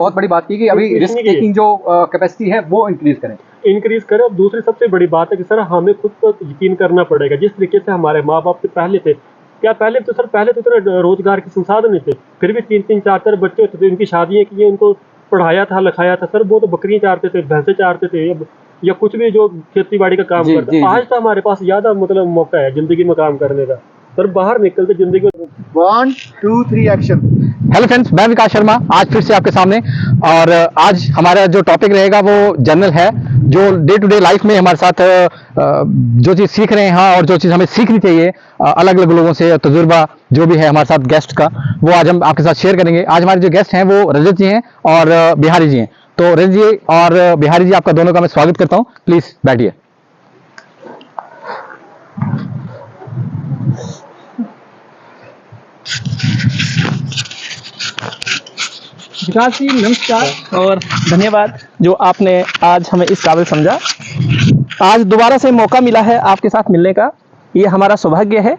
बहुत बड़ी बात की कि अभी रिस्क टेकिंग जो कैपेसिटी है वो इंक्रीज करें। और दूसरी सबसे बड़ी बात है कि सर हमें खुद पर यकीन करना पड़ेगा। जिस तरीके से हमारे माँ बाप पहले थे, क्या पहले तो इतना रोजगार के संसाधन नहीं थे, फिर भी 3-3 4-4 बच्चे होते थे, उनकी शादियां की, उनको पढ़ाया था, लिखाया था। सर वो तो बकरियां चारते थे, भैंसे चारते थे, या कुछ भी जो खेती बाड़ी का काम करते। आज तो हमारे पास ज्यादा मतलब मौका है जिंदगी में काम करने का। सर बाहर निकलते जिंदगी में 1 2 3 एक्शन। हेलो फ्रेंड्स, मैं विकास शर्मा आज फिर से आपके सामने। और आज हमारा जो टॉपिक रहेगा वो जनरल है, जो डे टू डे लाइफ में हमारे साथ जो चीज़ सीख रहे हैं और जो चीज़ हमें सीखनी चाहिए अलग अलग लोगों से, तजुर्बा जो भी है हमारे साथ गेस्ट का, वो आज हम आपके साथ शेयर करेंगे। आज हमारे जो गेस्ट हैं वो रजत जी हैं और बिहारी जी हैं। तो रजत जी और बिहारी जी, आपका दोनों का मैं स्वागत करता हूँ। प्लीज़ बैठिए। विकास जी नमस्कार और धन्यवाद जो आपने आज हमें इस काबिल समझा। आज दोबारा से मौका मिला है आपके साथ मिलने का, ये हमारा सौभाग्य है।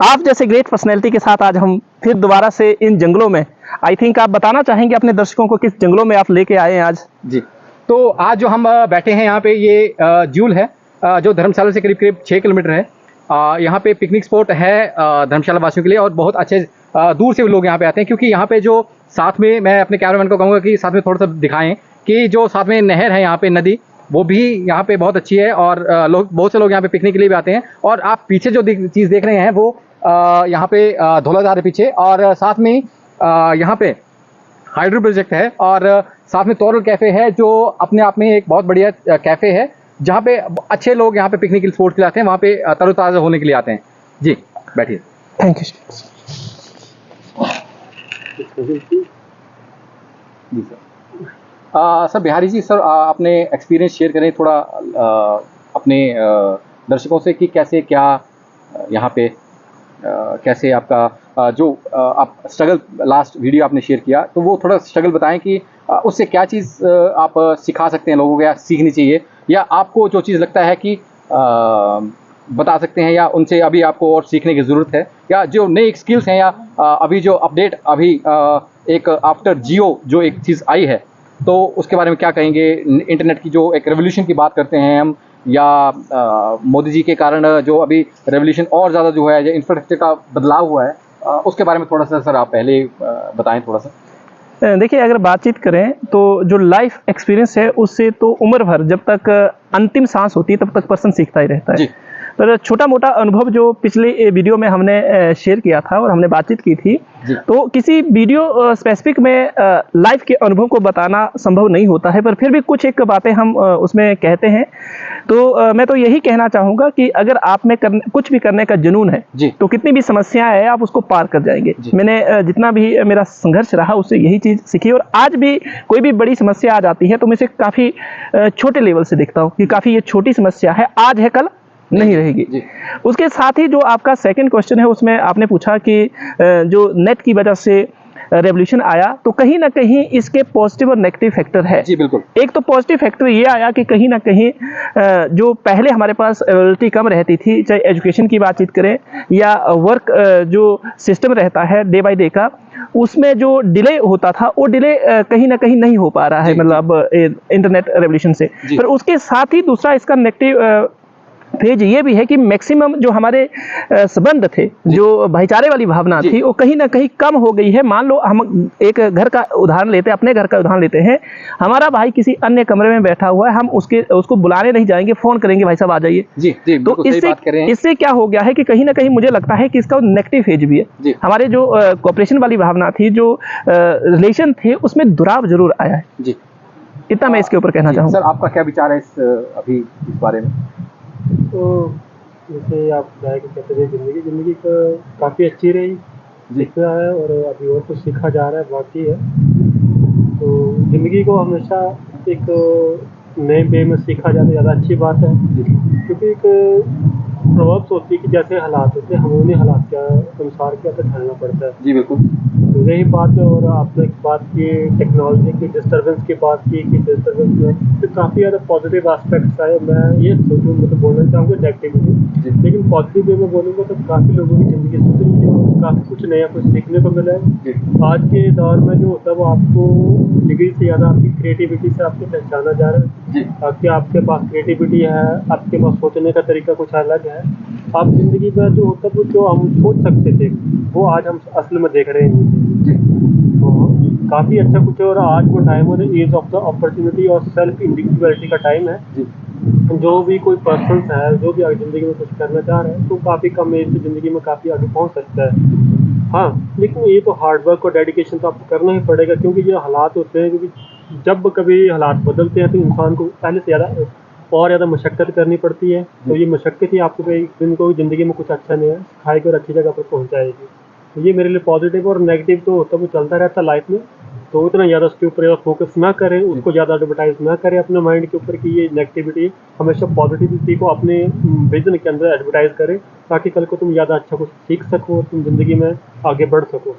आप जैसे ग्रेट पर्सनैलिटी के साथ आज हम फिर दोबारा से इन जंगलों में, आई थिंक आप बताना चाहेंगे अपने दर्शकों को किस जंगलों में आप लेके आए हैं आज। जी, तो आज जो हम बैठे हैं यहाँ पे, ये जूल है जो धर्मशाला से करीब करीब 6 किलोमीटर है। यहाँ पे पिकनिक स्पॉट है धर्मशाला वासियों के लिए, और बहुत अच्छे दूर से लोग यहाँ पे आते हैं, क्योंकि यहाँ पे जो साथ में, मैं अपने कैमरामैन को कहूँगा कि साथ में थोड़ा सा दिखाएं कि जो साथ में नहर है यहाँ पे, नदी, वो भी यहाँ पे बहुत अच्छी है, और बहुत से लोग यहाँ पे पिकनिक के लिए भी आते हैं। और आप पीछे जो चीज़ देख रहे हैं वो यहाँ पे धौलाधार है पीछे, और साथ में यहाँ पे हाइड्रो प्रोजेक्ट है, और साथ में तोरल कैफ़े है, जो अपने आप में एक बहुत बढ़िया कैफ़े है, जहाँ पे अच्छे लोग यहाँ पे पिकनिक के लिए स्पॉट के लिए आते हैं, वहाँ पे तरोताज़ा होने के लिए आते हैं। जी बैठिए। थैंक यू जी sir. Sir Bihari ji, sir अपने एक्सपीरियंस शेयर करें थोड़ा अपने दर्शकों से कि कैसे क्या यहाँ पे कैसे आपका जो आप स्ट्रगल, लास्ट वीडियो आपने शेयर किया, तो वो थोड़ा स्ट्रगल बताएं कि उससे क्या चीज़ आप सिखा सकते हैं लोगों को, या सीखनी चाहिए, या आपको जो चीज़ लगता है कि बता सकते हैं, या उनसे अभी आपको और सीखने की ज़रूरत है, या जो नई स्किल्स हैं, या अभी जो अपडेट अभी एक आफ्टर जियो जो एक चीज़ आई है, तो उसके बारे में क्या कहेंगे। इंटरनेट की जो एक रेवोल्यूशन की बात करते हैं हम, या मोदी जी के कारण जो अभी रेवोल्यूशन और ज़्यादा जो है, इंफ्रास्ट्रक्चर का बदलाव हुआ है, उसके बारे में थोड़ा सा सर आप पहले बताएं थोड़ा सा। देखिए, अगर बातचीत करें तो जो लाइफ एक्सपीरियंस है उससे तो उम्र भर, जब तक अंतिम सांस होती है तब तक पर्सन सीखता ही रहता है। पर छोटा मोटा अनुभव जो पिछले वीडियो में हमने शेयर किया था और हमने बातचीत की थी, तो किसी वीडियो स्पेसिफिक में लाइफ के अनुभव को बताना संभव नहीं होता है, पर फिर भी कुछ एक बातें हम उसमें कहते हैं। तो मैं तो यही कहना चाहूँगा कि अगर आप में कुछ भी करने का जुनून है, तो कितनी भी समस्याएं हैं आप उसको पार कर जाएंगे। मैंने जितना भी मेरा संघर्ष रहा उससे यही चीज़ सीखी, और आज भी कोई भी बड़ी समस्या आ जाती है तो मैं इसे काफ़ी छोटे लेवल से देखता हूँ कि काफ़ी ये छोटी समस्या है, आज है कल नहीं रहेगी। उसके साथ ही जो आपका सेकंड क्वेश्चन है, उसमें आपने पूछा कि जो नेट की वजह से रेवोल्यूशन आया, तो कहीं ना कहीं इसके पॉजिटिव और नेगेटिव फैक्टर है। जी बिल्कुल। एक तो पॉजिटिव फैक्टर ये आया कि कहीं ना कहीं जो पहले हमारे पास अवेलेबिलिटी कम रहती थी, चाहे एजुकेशन की बातचीत करें या वर्क जो सिस्टम रहता है डे बाय डे का, उसमें जो डिले होता था वो डिले कहीं ना कहीं नहीं हो पा रहा है, मतलब इंटरनेट रेवोल्यूशन से। पर उसके साथ ही दूसरा इसका नेगेटिव फेज ये भी है कि मैक्सिमम जो हमारे संबंध थे, जो भाईचारे वाली भावना थी, वो कहीं ना कहीं कम हो गई है। मान लो हम एक घर का उदाहरण लेते हैं, अपने घर का उदाहरण लेते हैं। हमारा भाई किसी अन्य कमरे में बैठा हुआ है, हम उसको बुलाने नहीं जाएंगे, फोन करेंगे भाई साहब आ जाइए। तो इससे क्या हो गया है कि कहीं ना कहीं मुझे लगता है कि इसका नेगेटिव फेज भी है। हमारे जो कोऑपरेशन वाली भावना थी, जो रिलेशन थे, उसमें दुराव जरूर आया है। जी, इतना मैं इसके ऊपर कहना चाहूँगा। सर आपका क्या विचार है अभी इस बारे में। तो जैसे आप बताया कि कहते थे ज़िंदगी काफ़ी अच्छी रही, सीखा है, और अभी और कुछ सीखा जा रहा है, बाकी है। तो ज़िंदगी को हमेशा एक नए वे में सीखा जाए तो ज़्यादा अच्छी बात है, क्योंकि एक प्रभाव होती है कि जैसे हालात होते हैं, हमें उन्हीं हालात के अनुसार क्या ढलना पड़ता है। जी बिल्कुल। तो यही बात है। और आपने एक बात की टेक्नोलॉजी की डिस्टर्बेंस की बात की कि डिस्टर्बेंस में तो काफ़ी ज़्यादा पॉजिटिव एस्पेक्ट्स आए। मैं ये सोचूँ मतलब बोलना चाहूँगा नेगेटिविटी, लेकिन पॉजिटिव वे में बोलूँगा तो काफ़ी लोगों की ज़िंदगी सुधरी है, काफ़ी कुछ नया कुछ सीखने को मिला है। आज के दौर में जो होता है वो आपको डिग्री से ज़्यादा आपकी क्रिएटिविटी से आपको पहचाना जा रहा है। आपके आपके पास क्रिएटिविटी है, आपके पास सोचने का तरीका कुछ अलग है। आप ज़िंदगी में जो होता है वो जो हम सोच सकते थे वो आज हम असल में देख रहे हैं। तो काफ़ी अच्छा कुछ है। और आज वो टाइम है एज ऑफ द अपॉर्चुनिटी और सेल्फ इंडिविजुअलिटी का टाइम है। जो भी कोई पर्सन है जो भी ज़िंदगी में कुछ करना चाह रहे हैं तो काफ़ी कम एज से ज़िंदगी में काफ़ी आगे पहुंच सकता है। हाँ, लेकिन ये तो हार्ड वर्क और डेडिकेशन तो आपको करना ही पड़ेगा, क्योंकि ये हालात होते हैं, क्योंकि जब कभी हालात बदलते हैं तो इंसान को पहले से ज़्यादा और ज़्यादा मशक्क़त करनी पड़ती है। तो ये मशक्क़त ही आपको एक दिन को ज़िंदगी में कुछ अच्छा नहीं है खाएगी और अच्छी जगह पर पहुँचाएगी। तो ये मेरे लिए पॉजिटिव और नेगेटिव तो होता है, वो चलता रहता है लाइफ में। तो इतना ज़्यादा उसके ऊपर ज़्यादा फोकस ना करें, उसको ज़्यादा एडवर्टाइज ना करें अपने माइंड के ऊपर कि ये नेगेटिविटी। हमेशा पॉजिटिविटी को अपने विजन के अंदर एडवर्टाइज करें, ताकि कल को तुम ज़्यादा अच्छा कुछ सीख सको, तुम ज़िंदगी में आगे बढ़ सको।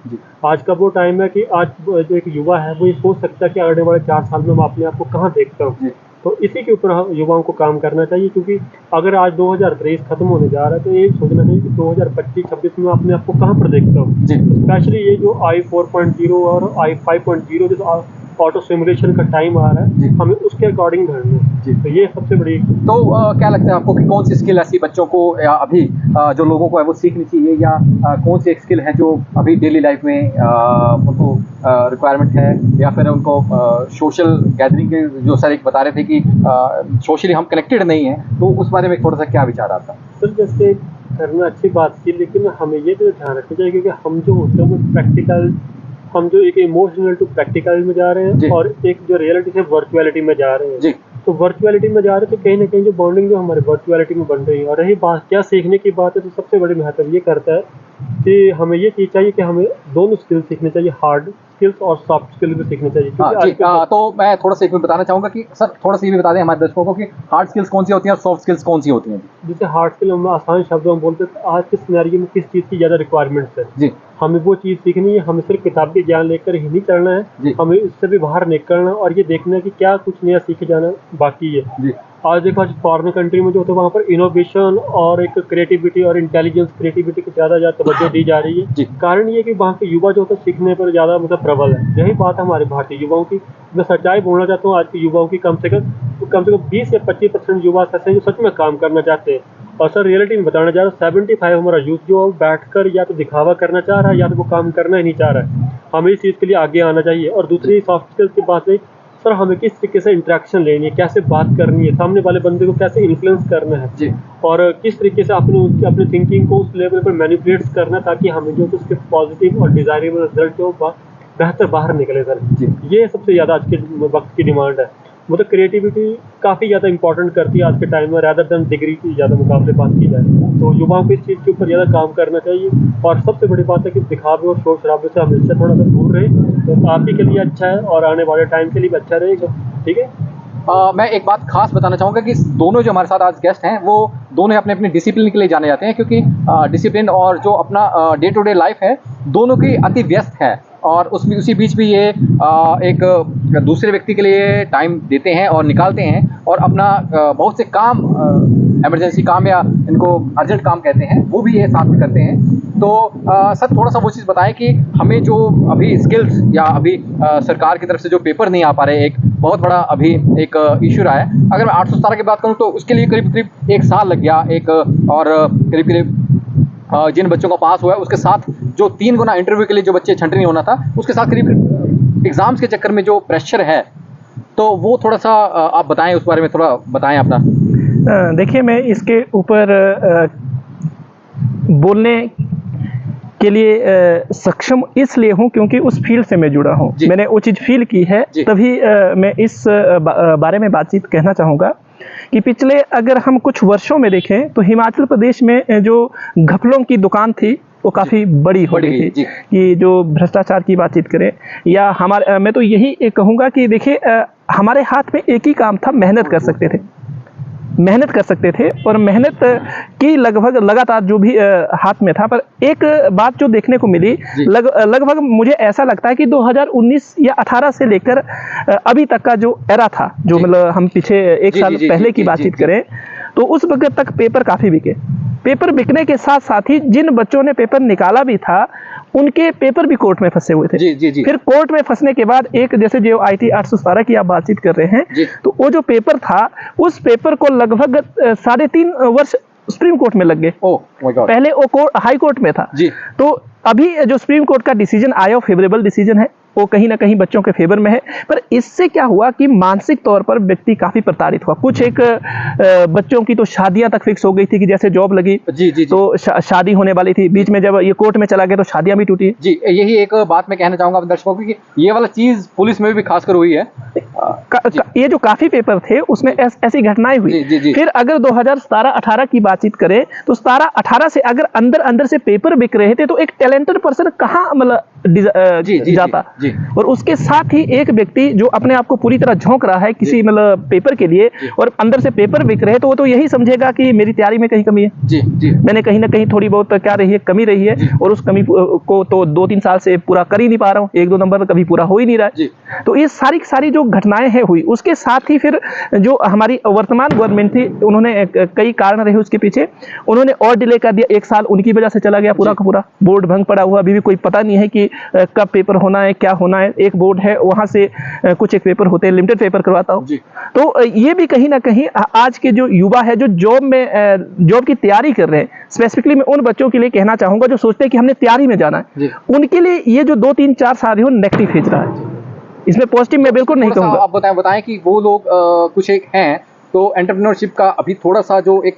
आज का वो टाइम है कि आज जो एक युवा है वो ये सोच सकता है कि आने वाले 4 साल में मैं अपने आप को कहाँ देखता हूँ। तो इसी के ऊपर युवाओं को काम करना चाहिए, क्योंकि अगर आज 2023 खत्म होने जा रहा है तो ये सोचना चाहिए कि 2025-26 में अपने आप को कहाँ पर देखता हूँ। स्पेशली ये जो i4.0 और i5.0 जो ऑटो सिमुलेशन का टाइम आ रहा है, हमें उसके अकॉर्डिंग ढलना है। तो ये सबसे बड़ी। तो क्या लगता है आपको कि कौन सी स्किल ऐसी बच्चों को या अभी जो लोगों को है वो सीखनी चाहिए, या कौन सी एक स्किल है जो अभी डेली लाइफ में उनको रिक्वायरमेंट है, या फिर उनको सोशल गैदरिंग के जो सर एक बता रहे थे कि सोशली हम कनेक्टेड नहीं हैं, तो उस बारे में थोड़ा सा क्या विचार आता है? सर जैसे करना अच्छी बात की, लेकिन हमें ये तो ध्यान रखना चाहिए क्योंकि हम जो होते हैं वो प्रैक्टिकल, हम जो एक इमोशनल टू प्रैक्टिकल में जा रहे हैं और एक जो रियलिटी से वर्चुअलिटी में जा रहे हैं। तो वर्चुअलिटी में जा रहे हैं तो कहीं ना कहीं जो बॉन्डिंग जो हमारे वर्चुअलिटी में बन रही है। और रही बात क्या सीखने की बात है, तो सबसे बड़ी महत्व ये करता है कि हमें ये चीज़ चाहिए कि हमें दोनों स्किल सीखने चाहिए, हार्ड स्किल्स और सॉफ्ट स्किल भी सीखने चाहिए। तो मैं थोड़ा सा एक मिनट बताना चाहूँगा कि सर थोड़ा सा ये भी बता दें हमारे दर्शकों को कि हार्ड स्किल्स कौन सी होती हैं और सॉफ्ट स्किल्स कौन सी होती हैं। जैसे हार्ड स्किल हम आसान शब्दों में बोलते हैं, आज के सिनेरियो में किस चीज़ की ज़्यादा रिक्वायरमेंट्स है जी, हमें वो चीज़ सीखनी है। हमें सिर्फ किताबी ज्ञान लेकर ही नहीं चलना है, हमें इससे भी बाहर निकलना और ये देखना है कि क्या कुछ नया सीखे जाना बाकी है जी। आज देखो आज फॉरेन कंट्री में जो होता है वहाँ पर इनोवेशन और एक क्रिएटिविटी और इंटेलिजेंस क्रिएटिविटी को ज़्यादा तवज्जो दी जा रही है। कारण ये कि वहाँ के युवा जो होता है सीखने पर ज़्यादा मतलब प्रबल है। यही बात है हमारे भारतीय युवाओं की। मैं सच्चाई बोलना चाहता हूँ, आज के युवाओं की कम से कम 20 या 25% युवा ऐसे हैं जो सच में काम करना चाहते हैं। और सर रियलिटी में बताना चाह रहा हूँ, 75 हमारा यूथ जो बैठकर या तो दिखावा करना चाह रहा है या तो वो काम करना ही नहीं चाह रहा है। हमें इस चीज़ के लिए आगे आना चाहिए। और दूसरी सॉफ्ट स्किल्स की बात है, सर हमें किस तरीके से इंटरेक्शन लेनी है, कैसे बात करनी है, सामने वाले बंदे को कैसे इन्फ्लुएंस करना है जी, और किस तरीके से अपनी थिंकिंग को उस लेवल पर मैनिपुलेट करना है ताकि हमें जो उसके पॉजिटिव और डिजायरेबल रिजल्ट जो बेहतर बाहर निकले सर जी। ये सबसे ज़्यादा आज के वक्त की डिमांड है। मतलब क्रिएटिविटी काफ़ी ज़्यादा इंपॉर्टेंट करती है आज के टाइम में, रैदर देन डिग्री की ज़्यादा मुकाबले बात की जाए तो युवाओं को इस चीज़ के ऊपर ज़्यादा काम करना चाहिए। और सबसे बड़ी बात है कि दिखावे और शोर शराबे से हमेशा थोड़ा सा दूर रहे, तो आप ही के लिए अच्छा है और आने वाले टाइम के लिए भी अच्छा रहेगा। ठीक है। मैं एक बात खास बताना चाहूँगा कि दोनों जो हमारे साथ आज गेस्ट हैं वो दोनों अपने अपने डिसिप्लिन के लिए जाने जाते हैं, क्योंकि डिसिप्लिन और जो अपना डे टू डे लाइफ है दोनों की अति व्यस्त है, और उसमें उसी बीच भी ये एक दूसरे व्यक्ति के लिए टाइम देते हैं और निकालते हैं, और अपना बहुत से काम इमरजेंसी काम या इनको अर्जेंट काम कहते हैं वो भी ये साथ में करते हैं। तो सर थोड़ा सा वो चीज़ बताएं कि हमें जो अभी स्किल्स या अभी सरकार की तरफ से जो पेपर नहीं आ पा रहे, एक बहुत बड़ा अभी एक इशू रहा है। अगर मैं 817 की बात करूँ तो उसके लिए करीब 1 साल लग गया, एक और करीब जिन बच्चों का पास हुआ है उसके साथ जो 3 गुना इंटरव्यू के लिए जो बच्चे छंटनी होना था उसके साथ करीब एग्ज़ाम्स के चक्कर में जो प्रेशर है, तो वो थोड़ा सा आप बताएं, उस बारे में थोड़ा बताएं अपना। देखिए मैं इसके ऊपर बोलने के लिए सक्षम इसलिए हूँ क्योंकि उस फील्ड से मैं जुड़ा हूँ, मैंने वो चीज़ फील की है, तभी मैं इस बारे में बातचीत कहना चाहूँगा कि पिछले अगर हम कुछ वर्षों में देखें तो हिमाचल प्रदेश में जो घपलों की दुकान थी वो काफ़ी बड़ी हो गई थी। कि जो भ्रष्टाचार की बातचीत करें या हमारे, मैं तो यही कहूँगा कि देखिए हमारे हाथ में एक ही काम था, मेहनत कर सकते थे। मेहनत कर सकते थे और मेहनत की लगभग लगातार जो भी हाथ में था। पर एक बात जो देखने को मिली, लगभग मुझे ऐसा लगता है कि 2019 या 18 से लेकर अभी तक का जो एरा था, जो मतलब हम पीछे एक साल पहले की बातचीत करें, तो उस वक्त तक पेपर काफ़ी बिके। पेपर बिकने के साथ साथ ही जिन बच्चों ने पेपर निकाला भी था, उनके पेपर भी कोर्ट में फंसे हुए थे। फिर कोर्ट में फंसने के बाद एक, जैसे जो IT 817 की आप बातचीत कर रहे हैं, तो वो जो पेपर था, उस पेपर को लगभग 3.5 वर्ष सुप्रीम कोर्ट में लग गए। पहले वो हाई कोर्ट में था। तो अभी जो सुप्रीम कोर्ट का डिसीजन आया, फेवरेबल डिसीजन है, वो कहीं ना कहीं बच्चों के फेवर में है। पर इससे क्या हुआ कि मानसिक तौर पर व्यक्ति काफी प्रताड़ित हुआ। कुछ एक बच्चों की तो शादियां तक फिक्स हो गई थी कि जैसे जॉब लगी तो शादी होने वाली थी, बीच में जब ये कोर्ट में चला गया तो शादियां भी टूटी। जी, यही एक बात मैं कहना चाहूंगा दर्शकों को कि ये वाला चीज पुलिस में भी खासकर हुई है। ये जो काफी पेपर थे उसमें ऐसी घटनाएं हुई। फिर अगर 2017-18 की बातचीत करें तो 17-18 से अगर अंदर से पेपर बिक रहे थे तो एक टैलेंटेड पर्सन कहाँ मतलब जाता। और उसके साथ ही एक व्यक्ति जो अपने आप को पूरी तरह झोंक रहा है किसी मतलब पेपर के लिए और अंदर से पेपर बिक रहे, तो वो तो यही समझेगा कि मेरी तैयारी में कहीं कमी है। मैंने कहीं ना कहीं थोड़ी बहुत क्या रही है, कमी रही है, और उस कमी को तो 2-3 साल से पूरा कर ही नहीं पा रहा हूँ, 1-2 नंबर कभी पूरा हो ही नहीं रहा है। तो ये सारी जो घटनाएं हैं हुई, उसके साथ ही फिर जो हमारी वर्तमान गवर्नमेंट थी, उन्होंने कई कारण रहे उसके पीछे, उन्होंने और डिले कर दिया। 1 साल उनकी वजह से चला गया पूरा का पूरा। बोर्ड भंग पड़ा हुआ, अभी भी कोई पता नहीं है कि कब पेपर होना है, क्या होना है। एक बोर्ड है, वहां से कुछ एक पेपर होते हैं, लिमिटेड पेपर करवाता हूं। तो ये भी कहीं ना कहीं आज के जो युवा है, जो जॉब की तैयारी कर रहे हैं, स्पेसिफिकली मैं उन बच्चों के लिए कहना चाहूंगा जो सोचते हैं कि हमने तैयारी में जाना है, उनके लिए ये जो 2-3-4 साल है नेगेटिव भेज रहा है। इसमें पॉजिटिव मैं बिल्कुल नहीं कहूंगा। आप बताएं कि वो लोग कुछ एक हैं तो एंटरप्रेन्योरशिप का अभी थोड़ा सा जो एक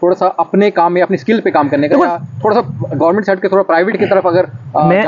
थोड़ा सा अपने काम में अपनी स्किल पे काम करने का, या थोड़ा सा गवर्नमेंट साइड के थोड़ा प्राइवेट की तरफ अगर मैं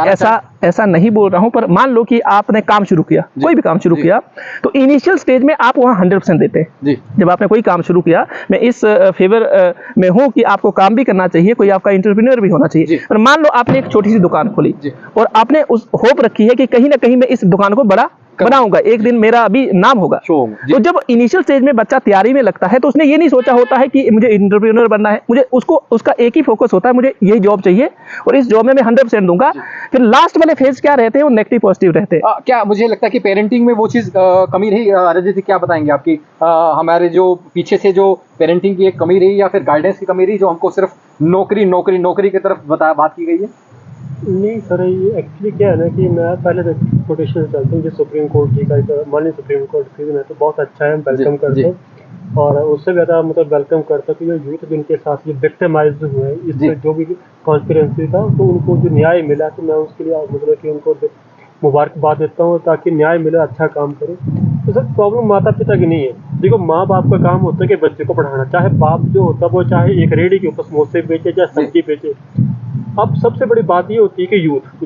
ऐसा नहीं बोल रहा हूं, पर मान लो कि आपने काम शुरू किया, कोई भी काम शुरू किया, तो इनिशियल स्टेज में आप वहां 100% देते हैं। जब आपने कोई काम शुरू किया, मैं इस फेवर में हूं कि आपको काम भी करना चाहिए, कोई आपका एंटरप्रेन्योर भी होना चाहिए। पर मान लो आपने एक छोटी सी दुकान खोली और आपने उस होप रखी है कि कहीं ना कहीं मैं इस दुकान को बड़ा बनाऊंगा, एक दिन मेरा अभी नाम होगा। तो जब इनिशियल स्टेज में बच्चा तैयारी में लगता है तो उसने ये नहीं सोचा होता है कि मुझे एंटरप्रेन्योर बनना है, मुझे उसका एक ही फोकस होता है, मुझे यही जॉब चाहिए और इस जॉब में मैं 100% दूंगा। फिर लास्ट वाले फेज क्या रहते हैं, वो नेगेटिव पॉजिटिव रहते हैं। क्या मुझे लगता है कि पेरेंटिंग में वो चीज कमी रही? रजत जी क्या बताएंगे आपकी हमारे जो पीछे से जो पेरेंटिंग की एक कमी रही या फिर गाइडेंस की कमी रही, जो हमको सिर्फ नौकरी की तरफ बात की गई है? नहीं सर, ये एक्चुअली क्या है ना कि मैं पहले तो कोटेशन से चलता हूँ, जो सुप्रीम कोर्ट जी का माननीय सुप्रीम कोर्ट डिसीजन है तो बहुत अच्छा है, वेलकम करता हूँ। और उससे ज़्यादा मतलब वेलकम करता हूँ कि जो यूथ जिनके साथ ये विक्टिमाइज्ड हुए हैं, इससे जो भी कॉन्स्पिरेंसी था, तो उनको जो न्याय मिला, तो मैं उसके लिए मतलब कि उनको मुबारकबाद देता हूँ ताकि न्याय मिले, अच्छा काम करें। तो सर प्रॉब्लम माता पिता की नहीं है। देखो, माँ बाप का काम होता है कि बच्चे को पढ़ाना, चाहे बाप जो होता है वो चाहे एक रेडी के ऊपर समोसे बेचे या सब्जी बेचे। अब सबसे बड़ी बात ये होती है कि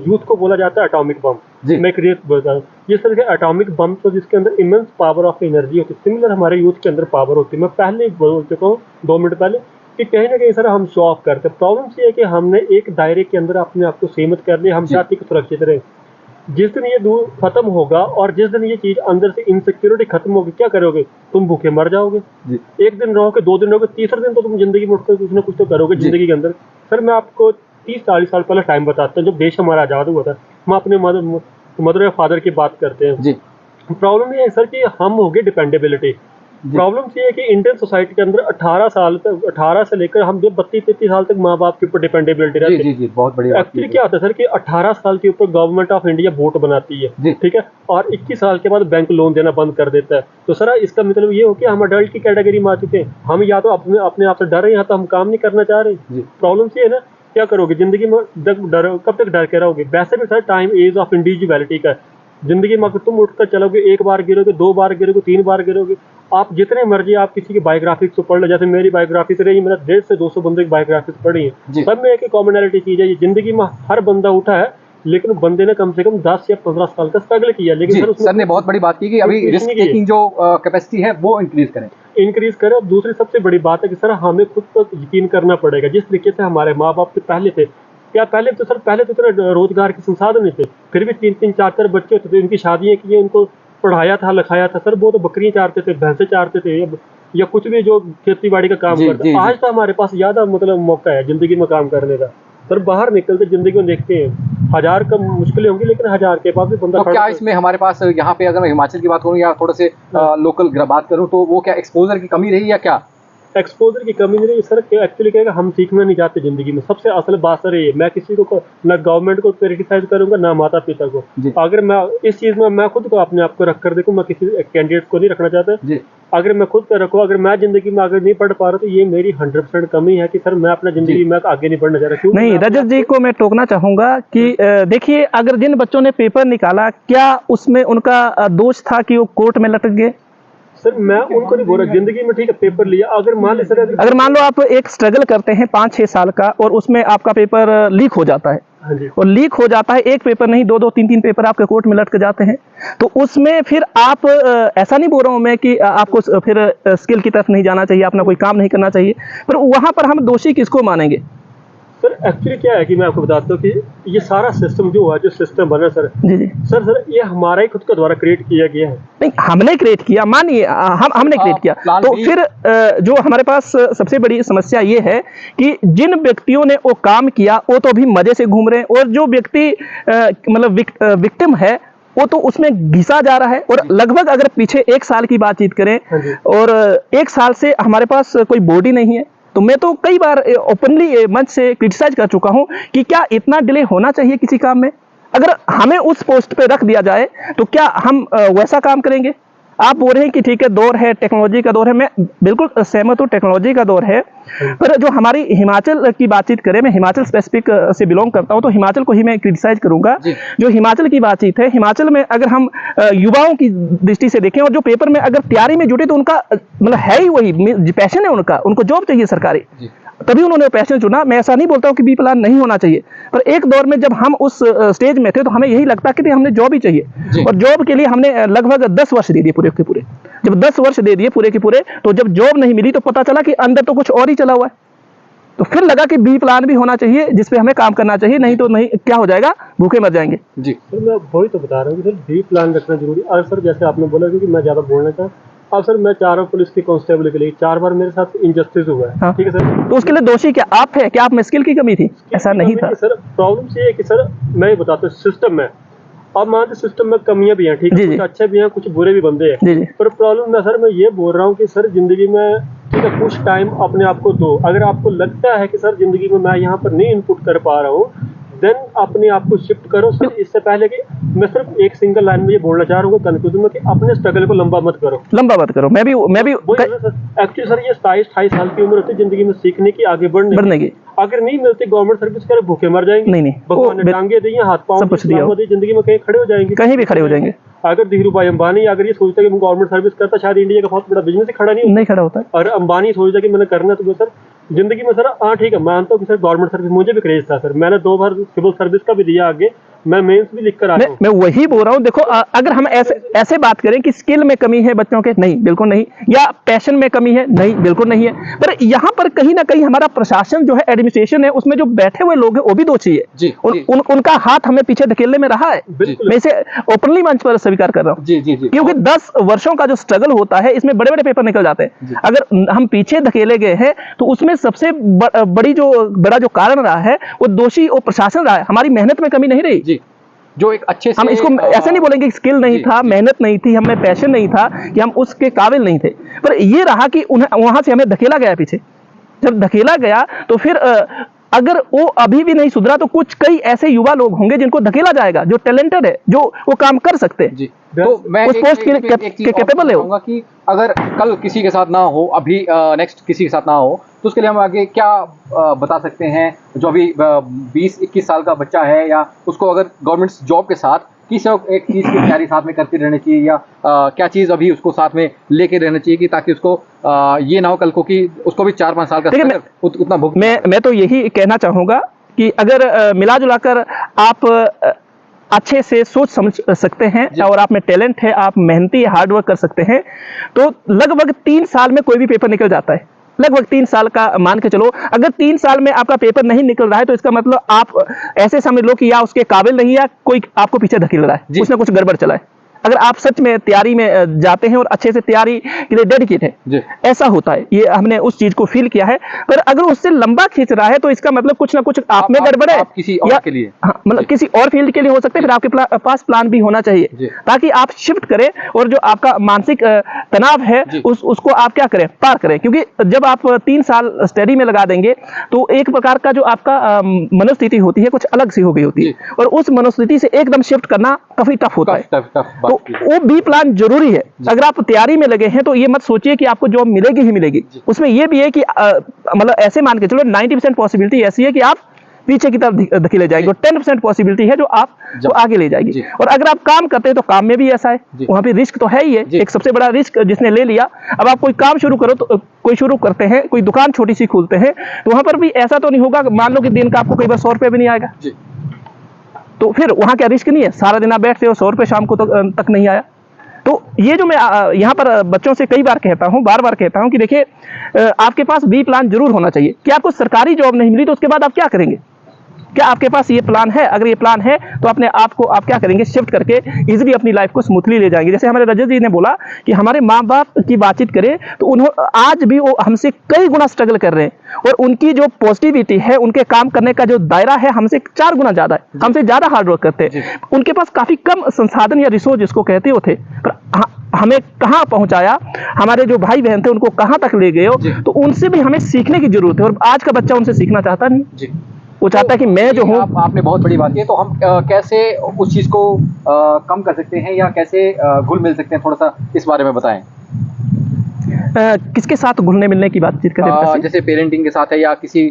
यूथ को बोला जाता है एटॉमिक बम। मैं एक रेत बोलता हूँ, जिस तरह के एटॉमिक बम तो जिसके अंदर इमेंस पावर ऑफ एनर्जी होती है, सिमिलर हमारे यूथ के अंदर पावर होती है। मैं पहले ही बोल चुका हूँ 2 मिनट पहले कि कहीं ना कहीं सर हम शो ऑफ करते हैं। प्रॉब्लम ये है कि हमने एक दायरे के अंदर अपने आप को सीमित कर लिया, हम चाहते कि सुरक्षित रहे। जिस दिन ये दूर खत्म होगा और जिस दिन ये चीज अंदर से इनसिक्योरिटी खत्म होगी, क्या करोगे? तुम भूखे मर जाओगे। एक दिन रहोगे, 2 दिन रहोगे, तीसरे दिन तो तुम जिंदगी में उठकर कुछ ना कुछ तो करोगे जिंदगी के अंदर। सर मैं आपको 30-40 साल पहले टाइम बताता हूँ जब देश हमारा आज़ाद हुआ था। हम अपने मदर या फादर की बात करते हैं। प्रॉब्लम ये है सर कि हम हो गए डिपेंडेबिलिटी। प्रॉब्लम ये है कि इंडियन सोसाइटी के अंदर 18 से लेकर हम जब 32-33 साल तक माँ बाप के ऊपर डिपेंडेबिलिटी रहती है। बहुत बढ़िया। एक्चुअली क्या होता है सर कि 18 साल के ऊपर गवर्नमेंट ऑफ इंडिया वोट बनाती है, ठीक है, और 21 साल के बाद बैंक लोन देना बंद कर देता है। तो सर इसका मतलब ये हो कि हम अडल्ट की कैटेगरी में आ चुके हैं। हम या तो अपने आप से डर रहे हैं, या तो हम काम नहीं करना चाह रहे। प्रॉब्लम ये है ना, क्या करोगे जिंदगी में? कब तक डर के रहोगे? वैसे भी sir time age of individuality का है। जिंदगी में अगर तुम उठकर चलोगे, 1 बार गिरोगे, 2 बार गिरोगे, 3 बार गिरोगे, आप जितने मर्जी आप किसी की बायोग्राफिक्स को पढ़ लो। जैसे मेरी बायोग्राफी से रही, मतलब 150 से 200 बंदे की बायोग्राफिक्स पढ़ी है। सब में एक कॉमनैलिटी चीज है, ये जिंदगी में हर बंदा उठा है, लेकिन बंदे ने कम से कम 10 या 15 साल का स्ट्रगल किया। लेकिन सर ने बहुत बड़ी बात की कि अभी रिस्क टेकिंग जो कैपेसिटी है वो इंक्रीज करें। और दूसरी सबसे बड़ी बात है कि सर हमें खुद पर यकीन करना पड़ेगा। जिस तरीके से हमारे माँ बाप के पहले थे, पहले तो इतना रोजगार के संसाधन नहीं थे, फिर भी 3-3, 4-4 बच्चे होते थे, उनकी शादियां की, उनको पढ़ाया था, लिखाया था। सर वो तो बकरियां चारते थे, भैंसे चारते थे, या कुछ भी जो खेती बाड़ी का काम करते हैं, आज तो हमारे पास ज्यादा मतलब मौका है जिंदगी में काम करने का। सर बाहर निकलते जिंदगी में देखते हैं, 1000 कम मुश्किलें होंगी लेकिन 1000 के पास भी बंदा। तो क्या इसमें हमारे पास यहाँ पे अगर मैं हिमाचल की बात करूँ या थोड़े से लोकल बात करूँ, तो वो क्या एक्सपोजर की कमी रही या क्या? एक्सपोजर की कमी नहीं रही सर, एक्चुअली क्या है, हम सीखना नहीं चाहते जिंदगी में। सबसे असल बात सर ये, मैं किसी को ना गवर्नमेंट को क्रिटिसाइज करूंगा ना माता पिता को। अगर मैं इस चीज में मैं खुद को अपने आप को रख कर देखूं, मैं किसी कैंडिडेट को नहीं रखना चाहता। अगर मैं खुद कर रखूँ, अगर मैं जिंदगी में आगे नहीं पढ़ पा रहा तो ये मेरी 100% कमी है कि सर मैं अपना जिंदगी में आगे नहीं बढ़ना चाह रहा। नहीं, रजत जी को मैं टोकना चाहूंगा कि देखिए, अगर जिन बच्चों ने पेपर निकाला, क्या उसमें उनका दोष था कि वो कोर्ट में लटक गए? सर मैं उनको नहीं बोल रहा, जिंदगी में ठीक है पेपर लिया, अगर मान लो सर, अगर मान लो आप एक स्ट्रगल करते हैं 5-6 साल का और उसमें आपका पेपर लीक हो जाता है। हाँ जी। और लीक हो जाता है, एक पेपर नहीं 2-2 3-3 पेपर आपके कोर्ट में लटक जाते हैं, तो उसमें फिर आप ऐसा नहीं बोल रहा हूं मैं कि आपको फिर स्किल की तरफ नहीं जाना चाहिए, अपना कोई काम नहीं करना चाहिए, पर वहां पर हम दोषी किसको मानेंगे? सर एक्चुअली क्या है कि मैं आपको बताता हूँ कि ये सारा सिस्टम जो हुआ, जो सिस्टम बना सर, जी सर ये हमारा ही खुद के द्वारा क्रिएट किया गया है। नहीं, हमने क्रिएट किया, मानिए हमने क्रिएट किया, तो फिर जो हमारे पास सबसे बड़ी समस्या ये है कि जिन व्यक्तियों ने वो काम किया वो तो अभी मजे से घूम रहे हैं, और जो व्यक्ति मतलब विक्टिम है वो तो उसमें घिसा जा रहा है। और लगभग अगर पीछे 1 साल की बातचीत करें, और 1 साल से हमारे पास कोई बॉडी नहीं है, तो मैं तो कई बार ओपनली मंच से क्रिटिसाइज कर चुका हूं कि क्या इतना डिले होना चाहिए किसी काम में? अगर हमें उस पोस्ट पे रख दिया जाए तो क्या हम वैसा काम करेंगे? आप बोल रहे हैं कि ठीक है, दौर है, टेक्नोलॉजी का दौर है, मैं बिल्कुल सहमत हूँ, टेक्नोलॉजी का दौर है, पर जो हमारी हिमाचल की बातचीत करें, मैं हिमाचल स्पेसिफिक से बिलोंग करता हूँ, तो हिमाचल को ही मैं क्रिटिसाइज करूंगा। जो हिमाचल की बातचीत है, हिमाचल में अगर हम युवाओं की दृष्टि से देखें, और जो पेपर में अगर तैयारी में जुटे, तो उनका मतलब है ही वही पैशन है उनका, उनको जॉब चाहिए सरकारी, तभी उन्होंने पैशन चुना। मैं ऐसा नहीं बोलता हूँ कि बी प्लान नहीं होना चाहिए, पर एक दौर में जब हम उस स्टेज में थे तो हमें यही लगता कि हमने जॉब ही चाहिए, और जॉब के लिए हमने लगभग 10 वर्ष दे दिए पूरे के पूरे। जब 10 वर्ष दे दिए पूरे के पूरे, तो जब जॉब नहीं मिली तो पता चला कि अंदर तो कुछ और ही चला हुआ है, तो फिर लगा कि बी प्लान भी होना चाहिए जिसपे हमें काम करना चाहिए, नहीं तो नहीं क्या हो जाएगा, भूखे मर जाएंगे। जी सर, मैं वही तो बता रहा हूँ कि सर बी प्लान रखना जरूरी। और सर जैसे आपने बोला, क्योंकि मैं ज्यादा बोलना चाहता, अब सर मैं 4 पुलिस की कांस्टेबल के लिए 4 बार मेरे साथ इनजस्टिस हुआ है। हाँ। ठीक है सर, तो उसके लिए दोषी क्या आप है? क्या आप में स्किल की कमी थी? ऐसा नहीं था सर। प्रॉब्लम ये है कि सर मैं ये बताता हूँ, सिस्टम में अब मानते सिस्टम में कमियां भी हैं, ठीक है, कुछ अच्छे भी हैं, कुछ बुरे भी बंदे हैं, पर प्रॉब्लम में सर मैं ये बोल रहा हूँ कि सर जिंदगी में ठीक है कुछ टाइम अपने आप को दो। अगर आपको लगता है कि सर जिंदगी में मैं यहाँ पर नहीं इनपुट कर पा रहा हूँ, देन अपने आप को शिफ्ट करो सर। इससे पहले कि मैं सिर्फ एक सिंगल लाइन में ये बोलना चाह रहा हूँ कंक्लूजन में कि अपने स्ट्रगल को लंबा मत करो, लंबा मत करो। मैं भी एक्चुअली सर ये 27-28 साल की उम्र होती है जिंदगी में सीखने की, आगे बढ़ने की। अगर नहीं मिलती गवर्नमेंट सर्विस करे, भूखे मर जाएंगे। नहीं भगवान ने टांगे दी, हाथ पांव दी, जिंदगी में कहीं खड़े हो जाएंगे, कहीं भी खड़े हो जाएंगे। अगर धीरू भाई अंबानी अगर ये सोचता है कि मैं गवर्नमेंट सर्विस करता, शायद इंडिया का बहुत बड़ा बिजनेस ही खड़ा होता। और अंबानी सोचता कि मैंने करना, तो सर जिंदगी में सर हाँ ठीक है, मानता हूँ कि सर गवर्नमेंट सर्विस मुझे भी क्रेज था सर, मैंने 2 बार सिविल सर्विस का भी दिया, आगे मैं मेंस भी लिख कर आया हूं। मैं वही बोल रहा हूँ, देखो अगर हम ऐसे बात करें कि स्किल में कमी है बच्चों के, नहीं बिल्कुल नहीं, या पैशन में कमी है, नहीं बिल्कुल नहीं है, पर यहाँ पर कहीं ना कहीं हमारा प्रशासन जो है, एडमिनिस्ट्रेशन है, उसमें जो बैठे हुए लोग हैं वो भी दोषी है। उनका हाथ हमें पीछे धकेलने में रहा है। मैं इसे ओपनली मंच पर स्वीकार कर रहा हूँ, क्योंकि 10 वर्षों का जो स्ट्रगल होता है, इसमें बड़े बड़े पेपर निकल जाते हैं। अगर हम पीछे धकेले गए हैं तो उसमें सबसे बड़ा जो कारण रहा है वो दोषी वो प्रशासन रहा है, हमारी मेहनत में कमी नहीं रही। जो एक अच्छे से हम इसको ऐसा नहीं बोलेंगे कि स्किल नहीं था, मेहनत नहीं थी, हमें पैशन नहीं था, कि हम उसके काबिल नहीं थे, पर ये रहा कि वहां से हमें धकेला गया पीछे। जब धकेला गया तो फिर अगर वो अभी भी नहीं सुधरा तो कुछ कई ऐसे युवा लोग होंगे जिनको धकेला जाएगा, जो टैलेंटेड है, जो वो काम कर सकते हैं, तो मैं उस पोस्ट के कैपेबल है। कि अगर कल किसी के साथ ना हो, अभी नेक्स्ट किसी के साथ ना हो, तो उसके लिए हम आगे क्या बता सकते हैं? जो अभी 20-21 साल का बच्चा है, या उसको अगर गवर्नमेंट जॉब के साथ किसी एक चीज़ की तैयारी साथ में करती रहनी चाहिए, या क्या चीज़ अभी उसको साथ में लेके रहना चाहिए कि ताकि उसको ये ना हो कल को कि उसको भी 4-5 साल का उतना भुगत। मैं तो यही कहना चाहूँगा कि अगर मिला जुलाकर आप अच्छे से सोच समझ सकते हैं और आप में टैलेंट है, आप मेहनती हार्ड वर्क कर सकते हैं, तो लगभग 3 साल में कोई भी पेपर निकल जाता है। लगभग 3 साल का मान के चलो। अगर 3 साल में आपका पेपर नहीं निकल रहा है तो इसका मतलब आप ऐसे समझ लो कि या उसके काबिल नहीं, या कोई आपको पीछे धकेल रहा है, कुछ ना कुछ गड़बड़ चला है। अगर आप सच में तैयारी में जाते हैं और अच्छे से तैयारी के लिए डेडिकेट है, ऐसा होता है, ये हमने उस चीज को फील किया है। पर अगर उससे लंबा खींच रहा है तो इसका मतलब कुछ ना कुछ आप में गड़बड़ है, किसी और के लिए, हाँ, मतलब किसी और फील्ड के लिए हो सकता है। फिर आपके पास प्लान भी होना चाहिए ताकि आप शिफ्ट करें और जो आपका मानसिक तनाव है उसको आप क्या करें, पार करें। क्योंकि जब आप 3 साल स्टडी में लगा देंगे तो एक प्रकार का जो आपका मनोस्थिति होती है कुछ अलग सी हो गई होती है, और उस मनोस्थिति से एकदम शिफ्ट करना काफी टफ होता है। तो वो बी प्लान जरूरी है। अगर आप तैयारी में लगे हैं तो ये मत सोचिए कि आपको जॉब मिलेगी ही मिलेगी। उसमें ये भी है कि मतलब ऐसे मान के चलो 90% पॉसिबिलिटी ऐसी है कि आप पीछे की तरफ धकेले जाएंगे, और 10% पॉसिबिलिटी है जो आप जो आगे ले जाएगी। और अगर आप काम करते हैं तो काम में भी ऐसा है, वहां पे रिस्क तो है ही है, एक सबसे बड़ा रिस्क जिसने ले लिया। अब आप कोई काम शुरू करो तो कोई शुरू करते हैं, कोई दुकान छोटी सी खोलते हैं, तो वहां पर भी ऐसा तो नहीं होगा, मान लो कि दिन का आपको कई बार 100 रुपये भी नहीं आएगा, तो फिर वहां क्या रिस्क नहीं है? सारा दिन आप बैठते हो, 100 रुपये शाम को तक नहीं आया। तो ये जो मैं यहाँ पर बच्चों से कई बार कहता हूँ, बार बार कहता हूँ कि देखिए आपके पास बी प्लान जरूर होना चाहिए कि आपको सरकारी जॉब नहीं मिली तो उसके बाद आप क्या करेंगे। क्या आपके पास ये प्लान है? अगर ये प्लान है तो अपने आप को आप क्या करेंगे, शिफ्ट करके इजीली अपनी लाइफ को स्मूथली ले जाएंगे। जैसे हमारे रजत जी ने बोला कि हमारे माँ बाप की बातचीत करें तो उन्होंने आज भी वो हमसे कई गुना स्ट्रगल कर रहे हैं, और उनकी जो पॉजिटिविटी है, उनके काम करने का जो दायरा है हमसे 4 गुना ज्यादा है, हमसे ज्यादा हार्ड वर्क करते हैं। उनके पास काफी कम संसाधन या रिसोर्स जिसको कहते हो थे, पर हमें कहाँ पहुंचाया, हमारे जो भाई बहन थे उनको कहाँ तक ले गए हो, तो उनसे भी हमें सीखने की जरूरत है। और आज का बच्चा उनसे सीखना चाहता नहीं, वो चाहता है कि मैं जो हूँ। आपने बहुत बड़ी बात की है, तो हम कैसे उस चीज को कम कर सकते हैं या कैसे घुल मिल सकते हैं, थोड़ा सा इस बारे में बताएं। किसके साथ घुलने मिलने की बातचीत करें? जैसे पेरेंटिंग के साथ है या किसी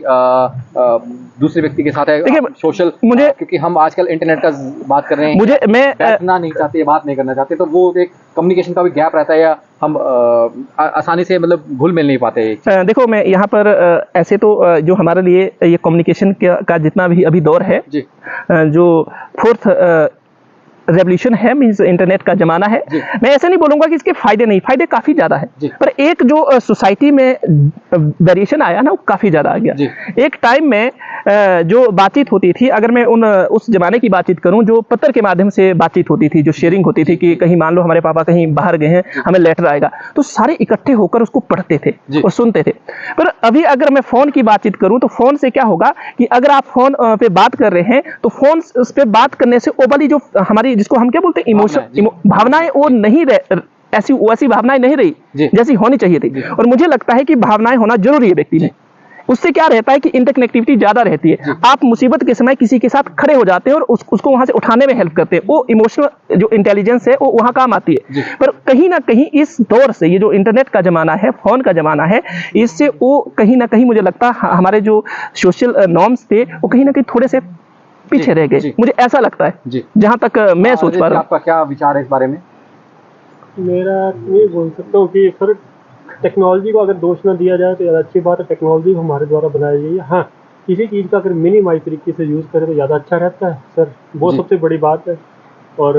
दूसरे व्यक्ति के साथ है, देखिए सोशल, मुझे क्योंकि हम आजकल इंटरनेट का बात कर रहे हैं, मैं बैठना नहीं चाहते, बात नहीं करना चाहते, तो वो एक कम्युनिकेशन का भी गैप रहता है, या हम आसानी से मतलब घुल मिल नहीं पाते। देखो मैं यहाँ पर ऐसे तो जो हमारे लिए ये कम्युनिकेशन का जितना भी अभी दौर है, जो 4th रेवोल्यूशन है, मींस इंटरनेट का जमाना है, मैं ऐसे नहीं बोलूंगा कि इसके फायदे नहीं, फायदे काफी ज्यादा है, पर एक जो सोसाइटी में वेरिएशन आया ना वो काफी ज्यादा आ गया। एक टाइम में जो बातचीत होती थी, अगर मैं उस जमाने की बातचीत करूं, जो पत्र के माध्यम से बातचीत होती थी, जो शेयरिंग होती थी कि कहीं मान लो हमारे पापा कहीं बाहर गए हैं, हमें लेटर आएगा, तो सारे इकट्ठे होकर उसको पढ़ते थे और सुनते थे। पर अभी अगर मैं फोन की बातचीत करूं तो फोन से क्या होगा कि अगर आप फोन पे बात कर रहे हैं तो फोन उस पे बात करने से वो वाली जो हमारी, जिसको हम क्या बोलते हैं, इमोशन, भावनाएं, वो नहीं ऐसी भावनाएं नहीं रही जैसी होनी चाहिए थी। और मुझे लगता है कि भावनाएं होना जरूरी है व्यक्ति में। उससे क्या रहता है कि इंटरकनेक्टिविटी ज्यादा रहती है, आप मुसीबत के समय किसी के साथ खड़े हो जाते हैं और उसको वहां से उठाने में हेल्प करते हैं, वो इमोशनल जो इंटेलिजेंस है वो वहां काम आती है। पर कहीं ना कहीं इस दौर से, ये जो इंटरनेट का जमाना है, फोन का जमाना है, इससे वो कहीं ना कहीं मुझे लगता है हमारे जो सोशल नॉर्म्स थे वो कहीं ना कहीं थोड़े से पीछे रह गए, मुझे ऐसा लगता है, जहां तक मैं सोच पा रहा हूँ। आपका क्या विचार है इस बारे में? मेरा ये बोल सकता हूँ कि सर टेक्नोलॉजी को अगर दोष ना दिया जाए तो ज़्यादा अच्छी बात है, टेक्नोलॉजी हमारे द्वारा बनाई गई है। हाँ, किसी चीज़ का अगर मिनिमाइज तरीके से यूज़ करें तो ज़्यादा अच्छा रहता है सर, वो सबसे बड़ी बात है। और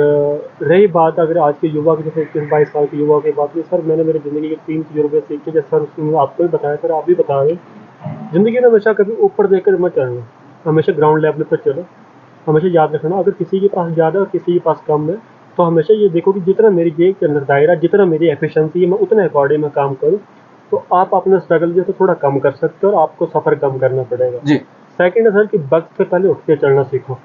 रही बात अगर आज के युवा की, जैसे 22 साल के युवा की बात की, सर मैंने मेरी ज़िंदगी के 3 तजुर्बे सीखे, जैसे सर उसने आपको भी बताया, सर आप भी बता रहे, ज़िंदगी में हमेशा कभी ऊपर देखकर मत चलना, हमेशा ग्राउंड लेवल पर चलो। हमेशा याद रखना, अगर किसी के पास ज़्यादा और किसी के पास कम है तो हमेशा ये देखो कि जितना मेरी जेब के अंदर दायरा, जितना मेरी एफिशिएंसी है, मैं उतने अकॉर्डिंग में काम करूँ, तो आप अपना स्ट्रगल जो है थोड़ा कम कर सकते हो और आपको सफ़र कम करना पड़ेगा। सेकंड है सर कि वक्त से पहले उठ के चलना सीखो।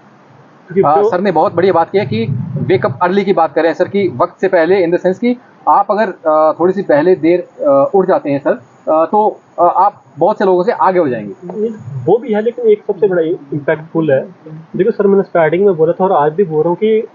सर ने बहुत बढ़िया बात की है कि वेकअप अर्ली की बात करें सर, कि वक्त से पहले, इन द सेंस कि आप अगर थोड़ी सी पहले देर उठ जाते हैं सर, तो आप बहुत से लोगों से आगे हो जाएंगे। वो भी है, लेकिन एक सबसे बड़ा इम्पैक्टफुल है। देखो सर, मैंने स्टार्टिंग में बोला था और आज भी बोल रहा हूँ कि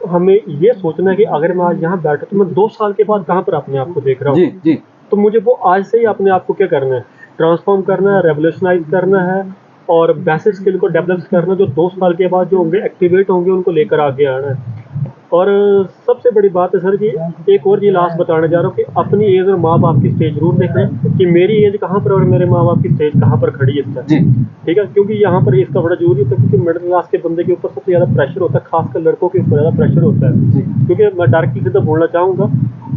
हमें ये सोचना है कि अगर मैं आज यहाँ बैठा तो मैं 2 साल के बाद कहाँ पर अपने आप को देख रहा हूँ। तो मुझे वो आज से ही अपने आप को क्या करना है, ट्रांसफॉर्म करना है, रेवोल्यूशनाइज करना है और बेसिक स्किल को डेवलप करना, जो 2 साल के बाद जो होंगे एक्टिवेट होंगे उनको लेकर आगे आना है। और सबसे बड़ी बात है सर कि एक और ये लास्ट बताने जा रहा हूँ कि अपनी एज और माँ बाप की स्टेज जरूर देखें कि मेरी एज कहाँ पर और मेरे माँ बाप की स्टेज कहाँ पर खड़ी है इस तरह, ठीक है। क्योंकि यहाँ पर इसका बड़ा जरूरी होता है, क्योंकि मिडिल क्लास के बंदे के ऊपर सबसे ज़्यादा प्रेशर होता है, खासकर लड़कों के ऊपर ज़्यादा प्रेशर होता है। क्योंकि मैं डायरेक्टली से तो बोलना चाहूँगा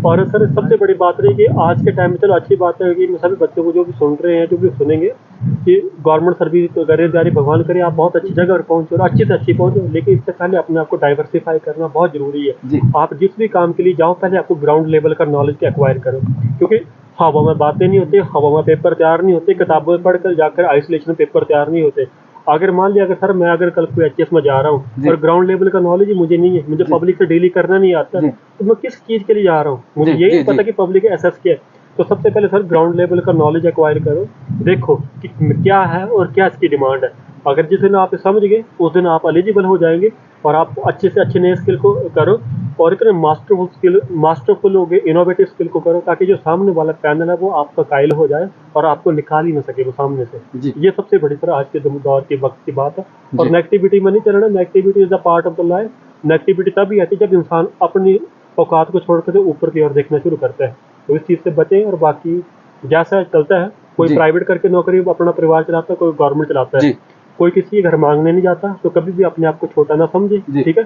और सर सबसे बड़ी बात रही कि आज के टाइम में, चलो अच्छी बात है कि सभी बच्चों को जो भी सुन रहे हैं, जो भी सुनेंगे, कि गवर्नमेंट सर्विस तो गरेदारी भगवान करे आप बहुत अच्छी जगह पर पहुंचो और अच्छी से अच्छी पहुंचो, लेकिन इससे पहले अपने आप को डाइवर्सिफाई करना बहुत जरूरी है। आप जिस भी काम के लिए जाओ, पहले आपको ग्राउंड लेवल का नॉलेज एक्वायर करो, क्योंकि हवा में बातें नहीं होती, हवा में पेपर तैयार नहीं होते, किताबें पढ़कर जाकर आइसोलेशन पेपर तैयार नहीं होते। अगर मान लिया, अगर सर मैं अगर कल कोई एचएस में जा रहा हूँ और ग्राउंड लेवल का नॉलेज ही मुझे नहीं है, मुझे पब्लिक से डील करना नहीं आता, तो मैं किस चीज़ के लिए जा रहा हूँ? मुझे यही पता कि पब्लिक एसएस क्या है। तो सबसे पहले सर ग्राउंड लेवल का नॉलेज एक्वायर करो, देखो कि क्या है और क्या इसकी डिमांड है। अगर जिस दिन आप समझ गए उस दिन आप एलिजिबल हो जाएंगे और आप अच्छे से अच्छे नए स्किल को करो और इतने मास्टरफुल हो गए, इनोवेटिव स्किल को करो, ताकि जो सामने वाला पैनल है वो आपका कायल हो जाए और आपको निकाल ही ना सके वो सामने से। ये सबसे बड़ी सर आज के दौर के वक्त की बात है। और नेगेटिविटी में नहीं चलना, negativity is the part of the life. Negativity तभी आती है जब इंसान अपनी औकात को छोड़कर ऊपर की ओर देखना शुरू करता है। तो इस चीज़ से बचें। और बाकी जैसा चलता है, कोई प्राइवेट करके नौकरी अपना परिवार चलाता है, कोई गवर्नमेंट चलाता है, कोई किसी के घर मांगने नहीं जाता, तो कभी भी अपने आप को छोटा ना समझे, ठीक है।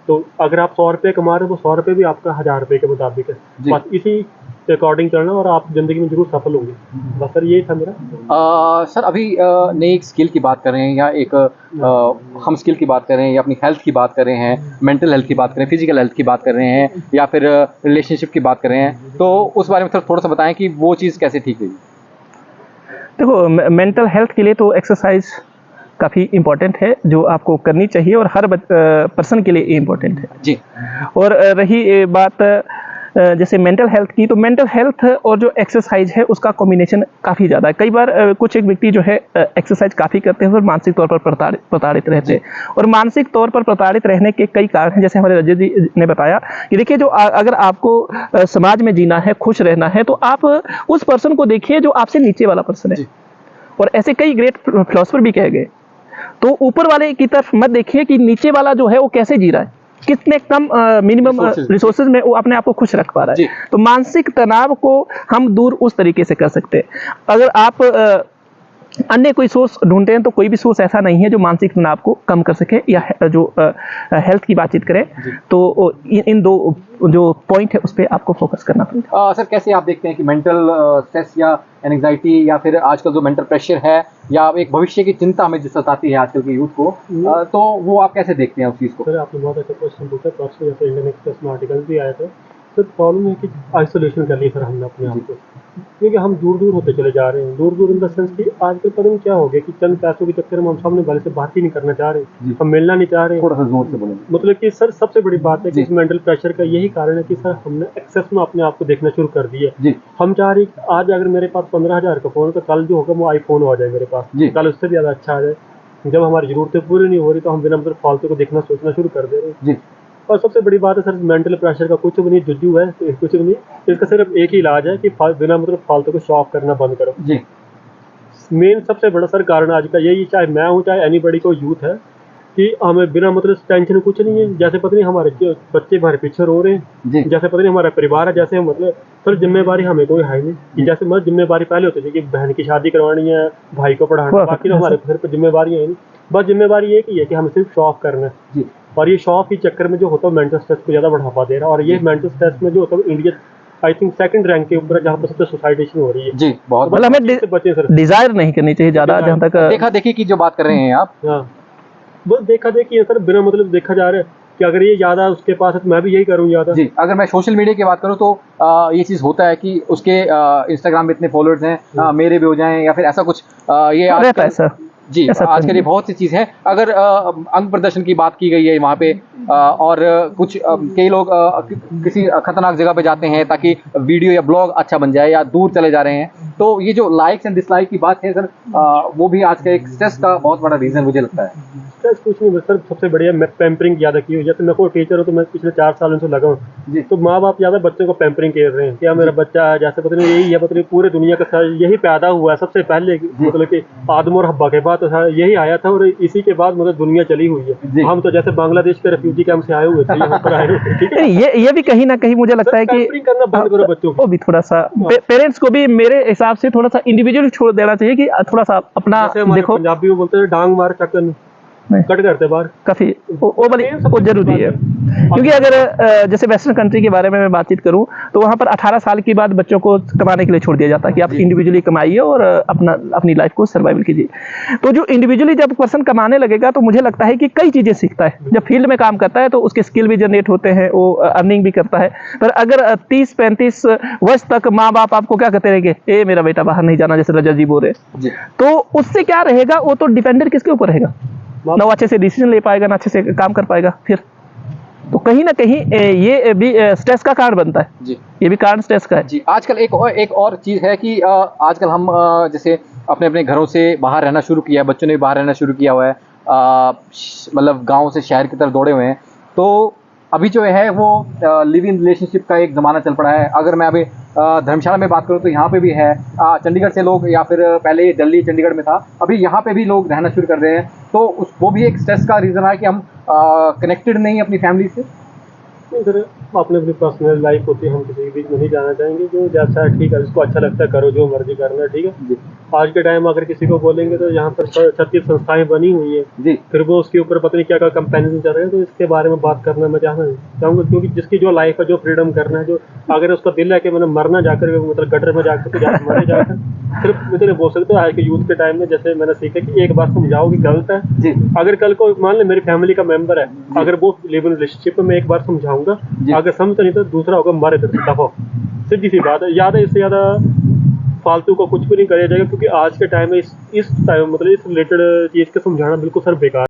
तो अगर आप 100 रुपये कमा रहे हो, वो 100 रुपये भी आपका 1000 रुपये के मुताबिक है। बस इसी अकॉर्डिंग चलना और आप जिंदगी में जरूर सफल होंगे। बस सर यही था मेरा। सर अभी नई एक स्किल की बात कर रहे हैं या एक हम स्किल की बात कर रहे हैं या अपनी हेल्थ की बात कर रहे हैं, मेंटल हेल्थ की बात कर रहे हैं, फिजिकल हेल्थ की बात कर रहे हैं या फिर रिलेशनशिप की बात कर रहे हैं, तो उस बारे में सर थोड़ा सा बताएं कि वो चीज़ कैसे ठीक है। देखो, मेंटल हेल्थ के लिए तो एक्सरसाइज काफ़ी इम्पोर्टेंट है, जो आपको करनी चाहिए और हर पर्सन के लिए इम्पोर्टेंट है जी। और रही बात जैसे मेंटल हेल्थ की, तो मेंटल हेल्थ और जो एक्सरसाइज है उसका कॉम्बिनेशन काफ़ी ज़्यादा है। कई बार कुछ एक व्यक्ति जो है एक्सरसाइज काफ़ी करते हैं और मानसिक तौर पर प्रताड़ित रहते हैं। और मानसिक तौर पर प्रताड़ित रहने के कई कारण हैं, जैसे हमारे रजत जी ने बताया कि देखिए, जो अगर आपको समाज में जीना है, खुश रहना है, तो आप उस पर्सन को देखिए जो आपसे नीचे वाला पर्सन है। और ऐसे कई ग्रेट फिलोसफर भी कह गए। तो ऊपर वाले की तरफ मत देखिए कि नीचे वाला जो है वो कैसे जी रहा है, कितने कम मिनिमम रिसोर्सेज में वो अपने आप को खुश रख पा रहा है। तो मानसिक तनाव को हम दूर उस तरीके से कर सकते हैं। अगर आप अन्य कोई सोर्स ढूंढते हैं, तो कोई भी सोर्स ऐसा नहीं है जो मानसिक तनाव को कम कर सके या जो हेल्थ की बातचीत करें, तो इन दो जो पॉइंट है उस पर आपको फोकस करना पड़ेगा। सर कैसे आप देखते हैं कि मेंटल स्ट्रेस या एंग्जाइटी या फिर आजकल जो मेंटल प्रेशर है या एक भविष्य की चिंता में जो सताती है आजकल के यूथ को, तो वो आप कैसे देखते हैं उस चीज़ को? सर आपने बहुत अच्छा क्वेश्चन पूछा। परसों जैसे इंडियन एक्सप्रेस में आर्टिकल भी आया था। सर प्रॉब्लम है कि आइसोलेशन कर लिया सर हमने अपने आप को, क्योंकि हम दूर दूर होते चले जा रहे हैं। दूर दूर इन द सेंस कि आजकल पता नहीं क्या हो गया कि चंद पैसों के चक्कर में हम सामने वाले से बात ही नहीं करना चाह रहे, हम मिलना नहीं चाह रहे। थोड़ा सा जोर से बोलें। मतलब कि सर सबसे बड़ी बात है कि इस मेंटल प्रेशर का यही कारण है कि सर हमने एक्सेस में अपने आप को देखना शुरू कर दिया। हम चाह रहे आज अगर मेरे पास 15,000 का फ़ोन है, तो कल जो होगा वो आईफोन आ जाए मेरे पास, कल उससे भी ज़्यादा अच्छा आ जाए। जब हमारी ज़रूरतें पूरी नहीं हो रही, तो हम बिना मतलब फालतू को देखना सोचना शुरू कर दे रहे हैं। और सबसे बड़ी बात है सर, मेंटल प्रेशर का कुछ भी नहीं, जुज्जू है, कुछ भी नहीं। इसका सिर्फ एक ही इलाज है कि बिना मतलब फालतू को शो ऑफ करना बंद करो। मेन सबसे बड़ा सर कारण आज का यही, चाहे मैं हूँ चाहे एनीबॉडी को यूथ है, कि हमें बिना मतलब टेंशन कुछ नहीं है। जैसे पता नहीं हमारे बच्चे हमारे पीछे रो रहे हैं, जैसे पता नहीं हमारा परिवार है, जैसे मतलब सर जिम्मेवारी हमें कोई है नहीं कि जैसे मतलब जिम्मेवारी पहले होती थी कि बहन की शादी करवानी है, भाई को पढ़ाना, बाकी हमारे सिर पर जिम्मेवारी है नहीं। बस जिम्मेवारी एक ही है कि हमें सिर्फ शो ऑफ करना है। और ये शो ऑफ के चक्कर में जो होता है मेंटल स्ट्रेस को ज़्यादा बढ़ावा दे रहा है। और ये मेंटल स्ट्रेस में जो होता है India I think second rank के ऊपर, जहाँ पर सबसे सुसाइडेशन हो रही है। जी, बहुत मतलब हमें बचे सर, डिजायर नहीं करनी चाहिए ज़्यादा, जहाँ तक देखा देखी की जो बात कर रहे हैं आप। हाँ, वो देखा देखी है सर, बिना मतलब देखा जा रहा है कि अगर ये ज़्यादा उसके पास है तो मैं भी यही करूँ ज़्यादा। जी, अगर मैं सोशल मीडिया की बात करूँ तो ये चीज़ होता है कि उसके इंस्टाग्राम में इतने फॉलोअर्स हैं, मेरे भी हो जाएं या फिर ऐसा कुछ ये रहता है सर। जी, आजकल ये बहुत सी चीज़ है। अगर अंग प्रदर्शन की बात की गई है वहाँ पे और कुछ कई लोग किसी खतरनाक जगह पे जाते हैं ताकि वीडियो या ब्लॉग अच्छा बन जाए या दूर चले जा रहे हैं, तो ये जो लाइक्स एंड डिसलाइक की बात है सर, वो भी आज का एक स्ट्रेस का बहुत बड़ा रीज़न मुझे लगता है। स्ट्रेस कुछ नहीं सर, सबसे बढ़िया मैं पैम्परिंग ज़्यादा की हुई। जैसे मैं कोई टीचर हूँ तो मैं पिछले 4 सालों से लगा हूँ, तो माँ बाप ज़्यादा बच्चों को पैम्परिंग कर रहे हैं। क्या मेरा बच्चा है, जैसे पता नहीं यही है, पता नहीं पूरे दुनिया का यही पैदा हुआ है सबसे पहले, मतलब कि आदम और हब्बा के बाद तो यही आया था और इसी के बाद मतलब दुनिया चली हुई है। हम तो जैसे बांग्लादेश के रेफ्यूजी कैंप से आए हुए थे, यहाँ पर आए हुए। ये भी कहीं ना कहीं मुझे लगता है कि करना बंद करो बच्चों को भी, थोड़ा सा पेरेंट्स को भी मेरे हिसाब से थोड़ा सा इंडिविजुअल छोड़ देना चाहिए कि थोड़ा सा अपना देखो। पंजाबी में बोलते हैं डांग मार चक्कर, कट करते बाहर काफ़ी वो वाली वो जरूरी है, क्योंकि अगर जैसे वेस्टर्न कंट्री के बारे में मैं बातचीत करूं तो वहाँ पर 18 साल के बाद बच्चों को कमाने के लिए छोड़ दिया जाता है कि आप इंडिविजुअली कमाइए और अपनी लाइफ को सर्वाइवल कीजिए। तो जो इंडिविजुअली जब पर्सन कमाने लगेगा तो मुझे लगता है कि कई चीज़ें सीखता है। जब फील्ड में काम करता है तो उसके स्किल भी जनरेट होते हैं, वो अर्निंग भी करता है। पर अगर 30-35 वर्ष तक माँ बाप आपको क्या कहते रहेंगे, ए मेरा बेटा बाहर नहीं जाना, जैसे रजत जी बोल रहे, तो उससे क्या रहेगा, वो तो डिपेंडेंट किसके ऊपर रहेगा, ना वो अच्छे से डिसीजन ले पाएगा, ना अच्छे से काम कर पाएगा। फिर तो कहीं ना कहीं ये भी स्ट्रेस का कारण बनता है जी, ये भी कारण स्ट्रेस का है जी। आजकल एक और चीज़ है कि आजकल हम जैसे अपने अपने घरों से बाहर रहना शुरू किया है, बच्चों ने भी बाहर रहना शुरू किया हुआ है, मतलब गाँव से शहर की तरफ दौड़े हुए हैं। तो अभी जो है वो लिव इन रिलेशनशिप का एक ज़माना चल पड़ा है। अगर मैं अभी धर्मशाला में बात करूँ तो यहाँ पे भी है, चंडीगढ़ से लोग, या फिर पहले दिल्ली चंडीगढ़ में था, अभी यहाँ पे भी लोग रहना शुरू कर रहे हैं। तो वो भी एक स्ट्रेस का रीज़न है कि हम कनेक्टेड नहीं अपनी फैमिली से। इधर अपनी अपनी पर्सनल लाइफ होती है, हम किसी के बीच नहीं जाना चाहेंगे। जो जैसा है ठीक है, जिसको अच्छा लगता है करो, जो मर्जी करना है, ठीक है। आज के टाइम अगर किसी को बोलेंगे तो यहाँ पर 36 संस्थाएं बनी हुई है जी, फिर वो उसके ऊपर पता नहीं क्या क्या कंपेरिजन चल रहे हैं। तो इसके बारे में बात करना मैं चाहूँगा, क्योंकि जिसकी जो लाइफ है, जो फ्रीडम करना है, जो अगर उसका दिल है कि मैंने मरना जाकर, मतलब गटर में जाकर तो जाकर मरे जाकर, सिर्फ इतने बोल सकते हो। आज के यूथ के टाइम में जैसे मैंने सीखा कि एक बात समझाओ कि गलत है जी। अगर कल को मान ले मेरी फैमिली का मेंबर है, अगर वो लिव इन रिलेशनशिप में, एक बार समझाऊंगा, अगर समझता नहीं तो दूसरा होगा मारे दफा। सीधी सी बात है, याद है, इससे ज़्यादा फालतू को कुछ भी नहीं कराया जाएगा, क्योंकि आज के टाइम में इस टाइम मतलब इस रिलेटेड चीज़ को समझाना बिल्कुल सर बेकार।